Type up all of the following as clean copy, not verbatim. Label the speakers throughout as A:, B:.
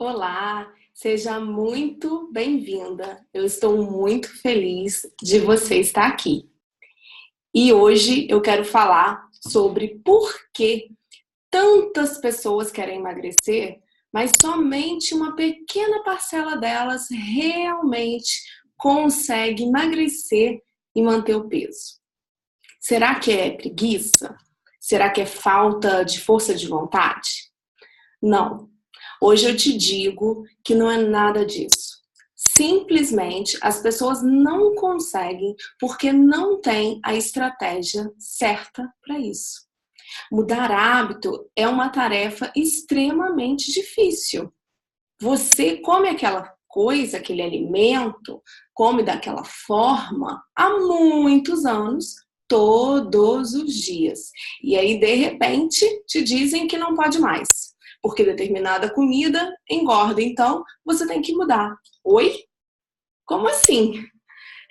A: Olá, seja muito bem-vinda. Eu estou muito feliz de você estar aqui. E hoje eu quero falar sobre por que tantas pessoas querem emagrecer, mas somente uma pequena parcela delas realmente consegue emagrecer e manter o peso. Será que é preguiça? Será que é falta de força de vontade? Não. Hoje eu te digo que não é nada disso. Simplesmente as pessoas não conseguem porque não têm a estratégia certa para isso. Mudar hábito é uma tarefa extremamente difícil. Você come aquela coisa, aquele alimento, come daquela forma há muitos anos, todos os dias. E aí, de repente, te dizem que não pode mais, porque determinada comida engorda, então você tem que mudar. Oi? Como assim?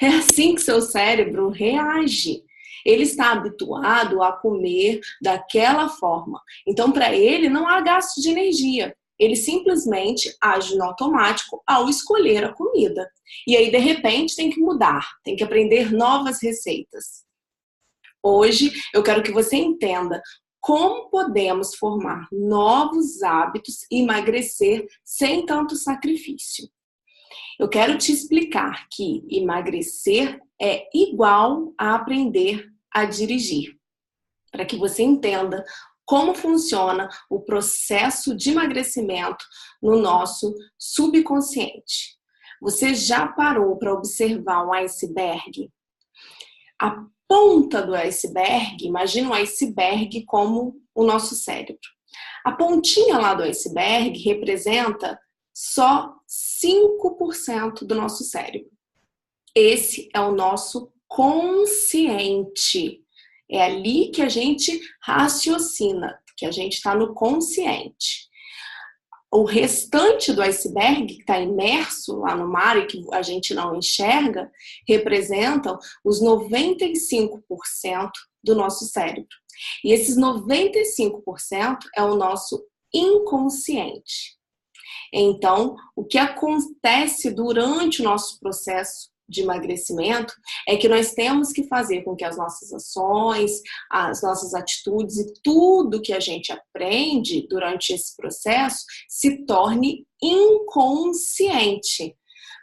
A: É assim que seu cérebro reage. Ele está habituado a comer daquela forma. Então, para ele, não há gasto de energia. Ele simplesmente age no automático ao escolher a comida. E aí, de repente, tem que mudar, tem que aprender novas receitas. Hoje, eu quero que você entenda como podemos formar novos hábitos e emagrecer sem tanto sacrifício. Eu quero te explicar que emagrecer é igual a aprender a dirigir, para que você entenda como funciona o processo de emagrecimento no nosso subconsciente. Você já parou para observar um iceberg? A ponta do iceberg, imagina um iceberg como o nosso cérebro. A pontinha lá do iceberg representa só 5% do nosso cérebro. Esse é o nosso consciente. É ali que a gente raciocina, que a gente está no consciente. O restante do iceberg, que está imerso lá no mar e que a gente não enxerga, representam os 95% do nosso cérebro. E esses 95% é o nosso inconsciente. Então, o que acontece durante o nosso processo de emagrecimento é que nós temos que fazer com que as nossas ações, as nossas atitudes e tudo que a gente aprende durante esse processo se torne inconsciente,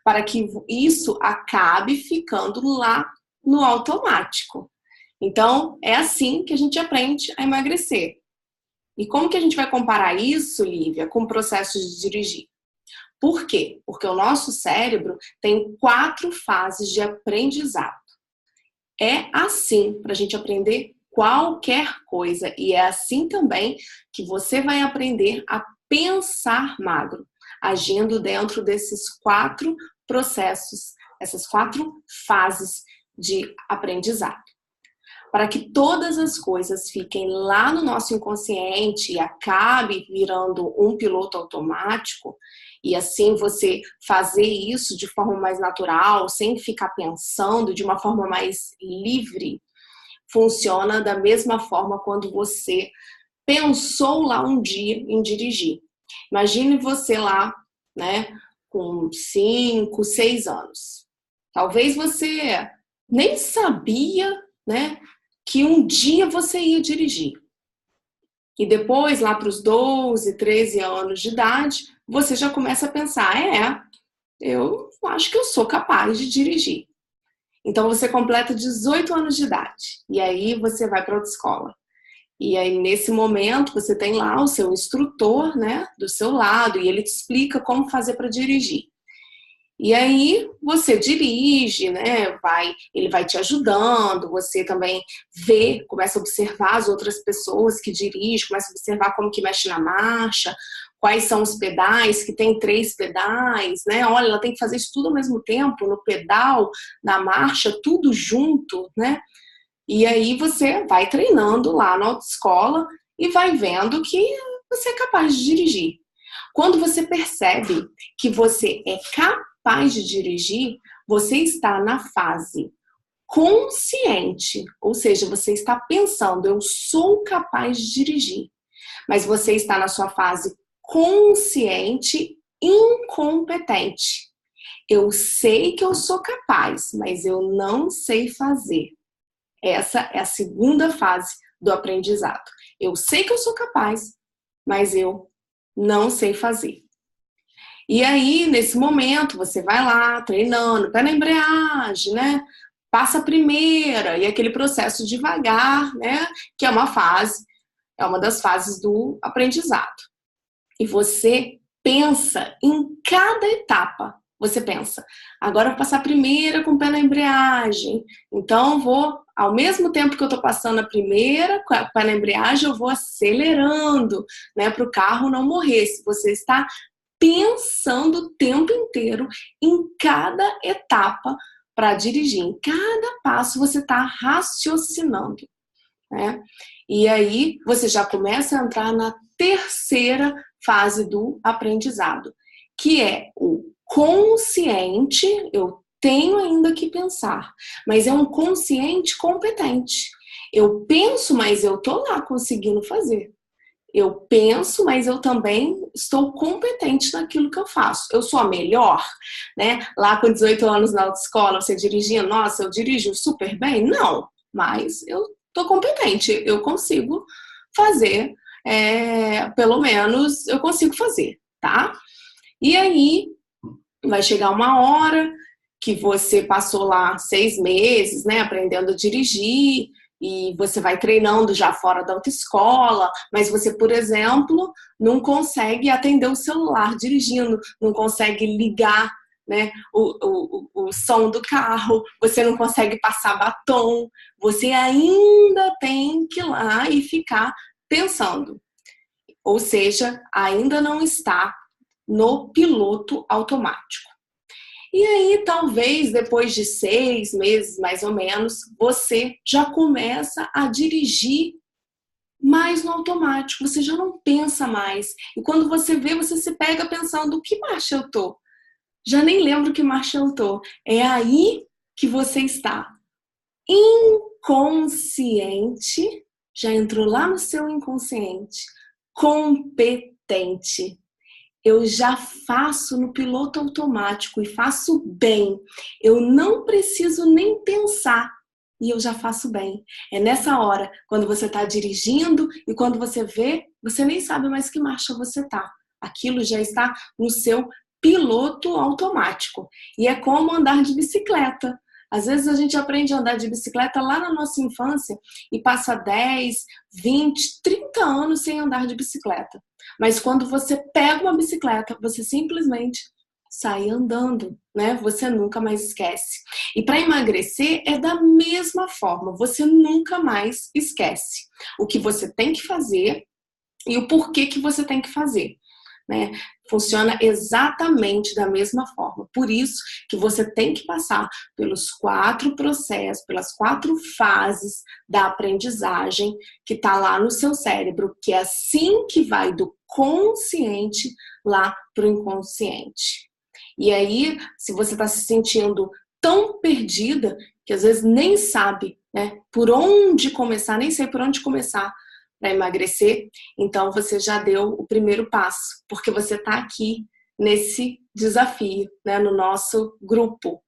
A: para que isso acabe ficando lá no automático. Então, é assim que a gente aprende a emagrecer. E como que a gente vai comparar isso, Lívia, com o processo de dirigir? Por quê? Porque o nosso cérebro tem 4 fases de aprendizado. É assim para a gente aprender qualquer coisa. E é assim também que você vai aprender a pensar magro, agindo dentro desses 4 processos, essas 4 fases de aprendizado. Para que todas as coisas fiquem lá no nosso inconsciente e acabe virando um piloto automático, e assim você fazer isso de forma mais natural, sem ficar pensando, de uma forma mais livre, funciona da mesma forma quando você pensou lá um dia em dirigir. Imagine você lá, né, com 5, 6 anos. Talvez você nem sabia, né, que um dia você ia dirigir. E depois, lá para os 12, 13 anos de idade, você já começa a pensar, eu acho que eu sou capaz de dirigir. Então você completa 18 anos de idade e aí você vai para a autoescola. E aí nesse momento você tem lá o seu instrutor, né, do seu lado e ele te explica como fazer para dirigir. E aí você dirige, né? Ele vai te ajudando, você também vê, começa a observar as outras pessoas que dirigem, começa a observar como que mexe na marcha, quais são os pedais, que tem 3 pedais, né? Olha, ela tem que fazer isso tudo ao mesmo tempo, no pedal, na marcha, tudo junto, né? E aí você vai treinando lá na autoescola e vai vendo que você é capaz de dirigir. Quando você percebe que você é capaz de dirigir, você está na fase consciente, ou seja, você está pensando, eu sou capaz de dirigir, mas você está na sua fase consciente incompetente. Eu sei que eu sou capaz, mas eu não sei fazer. Essa é a segunda fase do aprendizado. Eu sei que eu sou capaz, mas eu não sei fazer. E aí, nesse momento, você vai lá treinando, pé na embreagem, né? Passa a primeira, e aquele processo devagar, né? Que é uma fase, é uma das fases do aprendizado. E você pensa em cada etapa. Você pensa, agora eu vou passar a primeira com o pé na embreagem. Então, vou, ao mesmo tempo que eu estou passando a primeira com o pé na embreagem, eu vou acelerando, né? Para o carro não morrer. Se você está pensando o tempo inteiro em cada etapa para dirigir, em cada passo você está raciocinando, né? E aí você já começa a entrar na terceira fase do aprendizado, que é o consciente. Eu tenho ainda que pensar, mas é um consciente competente. Eu penso, mas eu tô lá conseguindo fazer. Eu penso, mas eu também estou competente naquilo que eu faço. Eu sou a melhor, né? Lá com 18 anos na autoescola, você dirigindo, nossa, eu dirijo super bem? Não, mas eu estou competente, eu consigo fazer, pelo menos eu consigo fazer, tá? E aí vai chegar uma hora que você passou lá 6 meses, né, aprendendo a dirigir, e você vai treinando já fora da autoescola, mas você, por exemplo, não consegue atender o celular dirigindo, não consegue ligar, né, o som do carro, você não consegue passar batom, você ainda tem que ir lá e ficar pensando. Ou seja, ainda não está no piloto automático. E aí, talvez, depois de 6 meses, mais ou menos, você já começa a dirigir mais no automático. Você já não pensa mais. E quando você vê, você se pega pensando, que marcha eu tô? Já nem lembro que marcha eu tô. É aí que você está inconsciente, já entrou lá no seu inconsciente, competente. Eu já faço no piloto automático e faço bem. Eu não preciso nem pensar e eu já faço bem. É nessa hora, quando você está dirigindo e quando você vê, você nem sabe mais que marcha você está. Aquilo já está no seu piloto automático. E é como andar de bicicleta. Às vezes a gente aprende a andar de bicicleta lá na nossa infância e passa 10, 20, 30 anos sem andar de bicicleta. Mas quando você pega uma bicicleta, você simplesmente sai andando, né? Você nunca mais esquece. E para emagrecer é da mesma forma, você nunca mais esquece o que você tem que fazer e o porquê que você tem que fazer, né? Funciona exatamente da mesma forma. Por isso que você tem que passar pelos 4 processos, pelas 4 fases da aprendizagem que está lá no seu cérebro, que é assim que vai do consciente lá para o inconsciente. E aí, se você está se sentindo tão perdida que às vezes nem sabe, né, por onde começar, nem sei por onde começar para emagrecer, então você já deu o primeiro passo, porque você está aqui nesse desafio, né, no nosso grupo.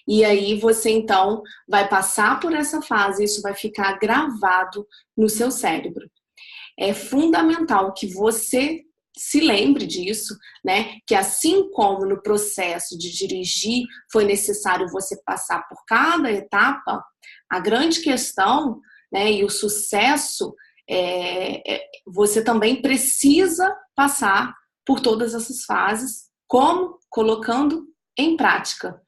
A: E aí você então vai passar por essa fase, isso vai ficar gravado no seu cérebro. É fundamental que você se lembre disso, né? Que assim como no processo de dirigir foi necessário você passar por cada etapa, a grande questão, né, e o sucesso você também precisa passar por todas essas fases, como colocando em prática.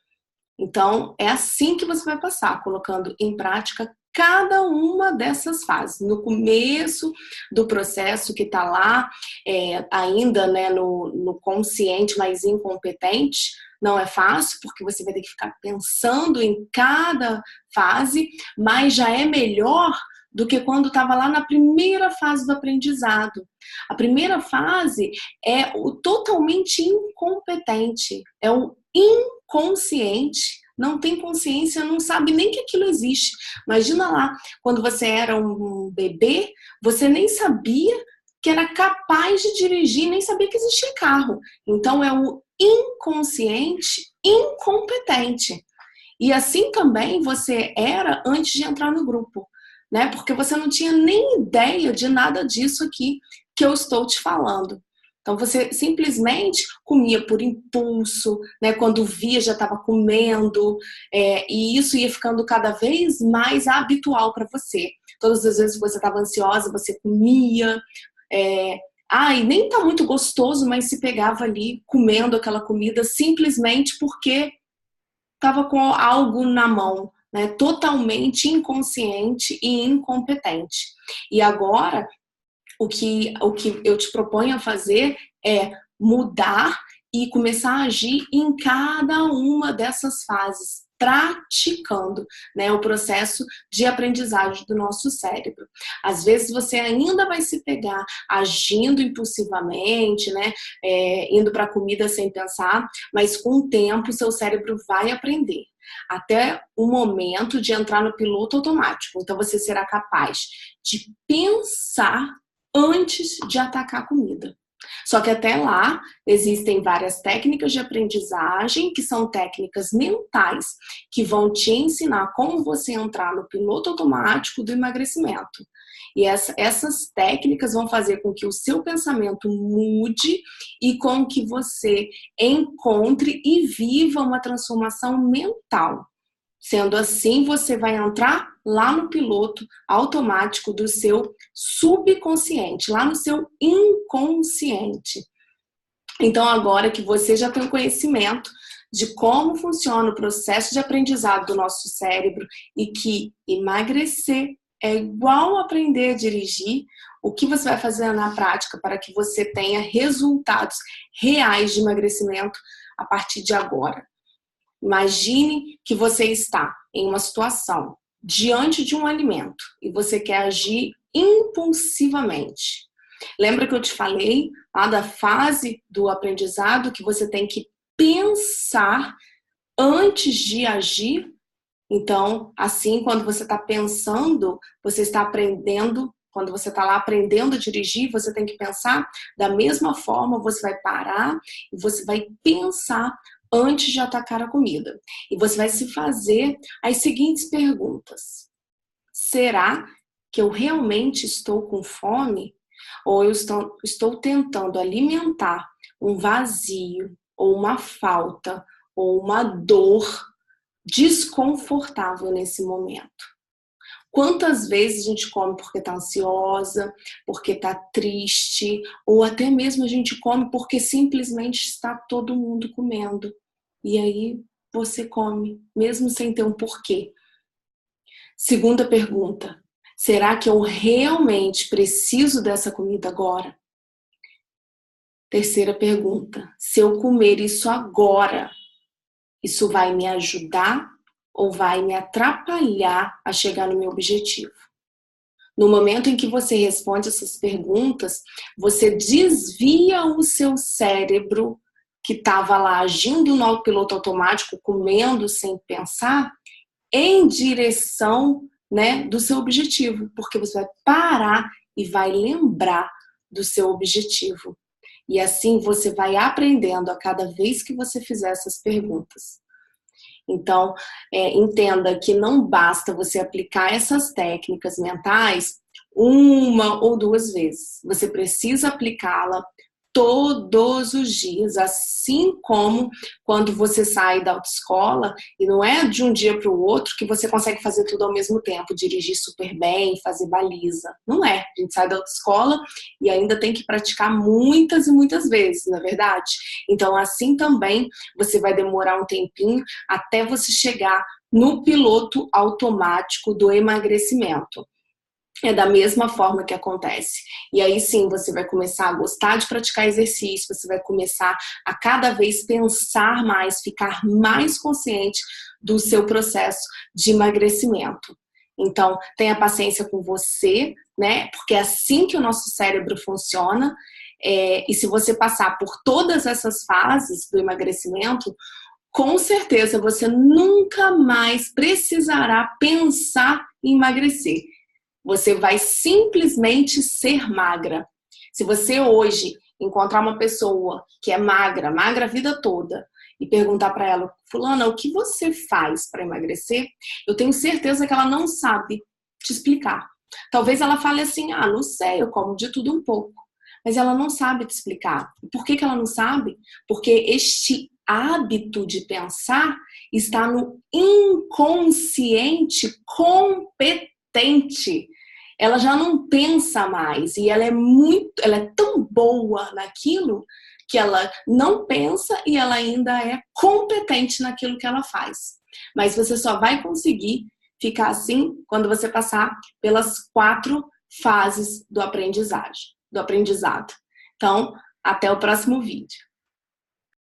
A: Então, é assim que você vai passar, colocando em prática cada uma dessas fases. No começo do processo que está lá, ainda, né, no consciente, mas incompetente, não é fácil, porque você vai ter que ficar pensando em cada fase, mas já é melhor do que quando estava lá na primeira fase do aprendizado. A primeira fase é o totalmente incompetente, é o inconsciente, não tem consciência, não sabe nem que aquilo existe. Imagina lá, quando você era um bebê, você nem sabia que era capaz de dirigir e nem sabia que existia carro. Então é o inconsciente incompetente. E assim também você era antes de entrar no grupo, né? Porque você não tinha nem ideia de nada disso aqui que eu estou te falando. Então você simplesmente comia por impulso, né? Quando via já estava comendo, e isso ia ficando cada vez mais habitual para você. Todas as vezes que você estava ansiosa, você comia. E nem tá muito gostoso, mas se pegava ali comendo aquela comida simplesmente porque estava com algo na mão, né? Totalmente inconsciente e incompetente. E agora o que eu te proponho a fazer é mudar e começar a agir em cada uma dessas fases, praticando, né, o processo de aprendizagem do nosso cérebro. Às vezes você ainda vai se pegar agindo impulsivamente, né, indo para a comida sem pensar, mas com o tempo seu cérebro vai aprender. Até o momento de entrar no piloto automático. Então você será capaz de pensar antes de atacar a comida. Só que até lá existem várias técnicas de aprendizagem, que são técnicas mentais, que vão te ensinar como você entrar no piloto automático do emagrecimento. E essas técnicas vão fazer com que o seu pensamento mude e com que você encontre e viva uma transformação mental. Sendo assim, você vai entrar lá no piloto automático do seu subconsciente, lá no seu inconsciente. Então, agora que você já tem o conhecimento de como funciona o processo de aprendizado do nosso cérebro e que emagrecer é igual aprender a dirigir, o que você vai fazer na prática para que você tenha resultados reais de emagrecimento a partir de agora? Imagine que você está em uma situação diante de um alimento e você quer agir impulsivamente. Lembra que eu te falei lá da fase do aprendizado que você tem que pensar antes de agir? Então, assim, quando você está pensando, você está aprendendo. Quando você está lá aprendendo a dirigir, você tem que pensar da mesma forma, você vai parar e você vai pensar antes de atacar a comida. E você vai se fazer as seguintes perguntas. Será que eu realmente estou com fome? Ou eu estou tentando alimentar um vazio, ou uma falta, ou uma dor desconfortável nesse momento? Quantas vezes a gente come porque está ansiosa, porque está triste, ou até mesmo a gente come porque simplesmente está todo mundo comendo. E aí você come, mesmo sem ter um porquê. Segunda pergunta, será que eu realmente preciso dessa comida agora? Terceira pergunta, se eu comer isso agora, isso vai me ajudar ou vai me atrapalhar a chegar no meu objetivo? No momento em que você responde essas perguntas, você desvia o seu cérebro que estava lá agindo no piloto automático, comendo sem pensar, em direção, né, do seu objetivo, porque você vai parar e vai lembrar do seu objetivo. E assim você vai aprendendo a cada vez que você fizer essas perguntas. Então, entenda que não basta você aplicar essas técnicas mentais uma ou duas vezes. Você precisa aplicá-la todos os dias, assim como quando você sai da autoescola, e não é de um dia para o outro que você consegue fazer tudo ao mesmo tempo, dirigir super bem, fazer baliza. Não é. A gente sai da autoescola e ainda tem que praticar muitas e muitas vezes, não é verdade? Então, assim também, você vai demorar um tempinho até você chegar no piloto automático do emagrecimento. É da mesma forma que acontece. E aí sim, você vai começar a gostar de praticar exercício, você vai começar a cada vez pensar mais, ficar mais consciente do seu processo de emagrecimento. Então, tenha paciência com você, né? Porque é assim que o nosso cérebro funciona. E se você passar por todas essas fases do emagrecimento, com certeza você nunca mais precisará pensar em emagrecer. Você vai simplesmente ser magra. Se você hoje encontrar uma pessoa que é magra, magra a vida toda, e perguntar para ela, fulana, o que você faz para emagrecer? Eu tenho certeza que ela não sabe te explicar. Talvez ela fale assim, ah, não sei, eu como de tudo um pouco. Mas ela não sabe te explicar. Por que ela não sabe? Porque este hábito de pensar está no inconsciente competente. Ela já não pensa mais e ela é tão boa naquilo que ela não pensa e ela ainda é competente naquilo que ela faz. Mas você só vai conseguir ficar assim quando você passar pelas 4 fases do aprendizado. Então, até o próximo vídeo.